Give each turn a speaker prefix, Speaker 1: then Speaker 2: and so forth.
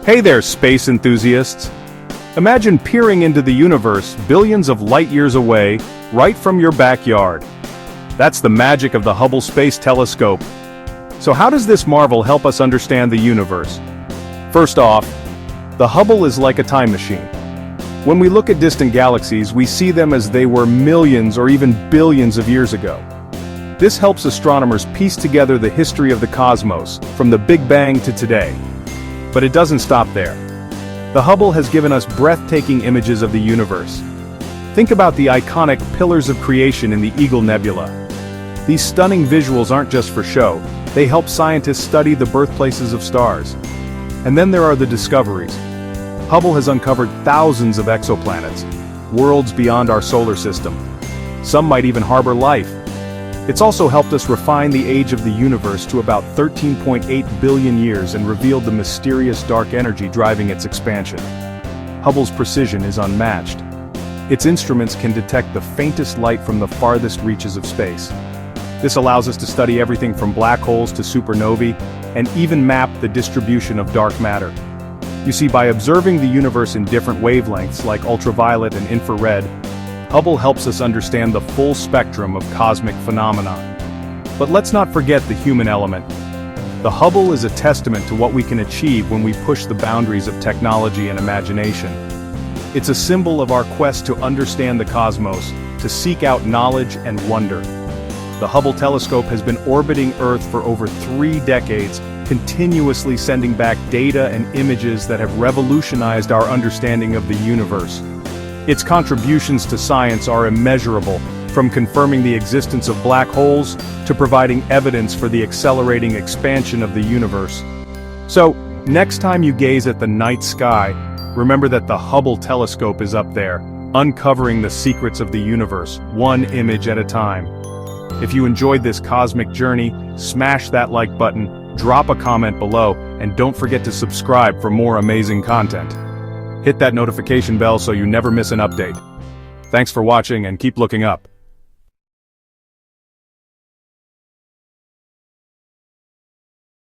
Speaker 1: Hey there, space enthusiasts! Imagine peering into the universe billions of light years away, right from your backyard. That's the magic of the Hubble Space Telescope. So how does this marvel help us understand the universe? First off, the Hubble is like a time machine. When we look at distant galaxies, we see them as they were millions or even billions of years ago. This helps astronomers piece together the history of the cosmos, from the Big Bang to today. But it doesn't stop there. The Hubble has given us breathtaking images of the universe. Think about the iconic pillars of creation in the Eagle Nebula. These stunning visuals aren't just for show, they help scientists study the birthplaces of stars. And then there are the discoveries. Hubble has uncovered thousands of exoplanets, worlds beyond our solar system. Some might even harbor life. It's also helped us refine the age of the universe to about 13.8 billion years and revealed the mysterious dark energy driving its expansion. Hubble's precision is unmatched. Its instruments can detect the faintest light from the farthest reaches of space. This allows us to study everything from black holes to supernovae, and even map the distribution of dark matter. You see, by observing the universe in different wavelengths like ultraviolet and infrared, Hubble helps us understand the full spectrum of cosmic phenomena. But let's not forget the human element. The Hubble is a testament to what we can achieve when we push the boundaries of technology and imagination. It's a symbol of our quest to understand the cosmos, to seek out knowledge and wonder. The Hubble Telescope has been orbiting Earth for over 3 decades, continuously sending back data and images that have revolutionized our understanding of the universe. Its contributions to science are immeasurable, from confirming the existence of black holes to providing evidence for the accelerating expansion of the universe. So, next time you gaze at the night sky, remember that the Hubble Telescope is up there, uncovering the secrets of the universe, one image at a time. If you enjoyed this cosmic journey, smash that like button, drop a comment below, and don't forget to subscribe for more amazing content. Hit that notification bell so you never miss an update. Thanks for watching and keep looking up.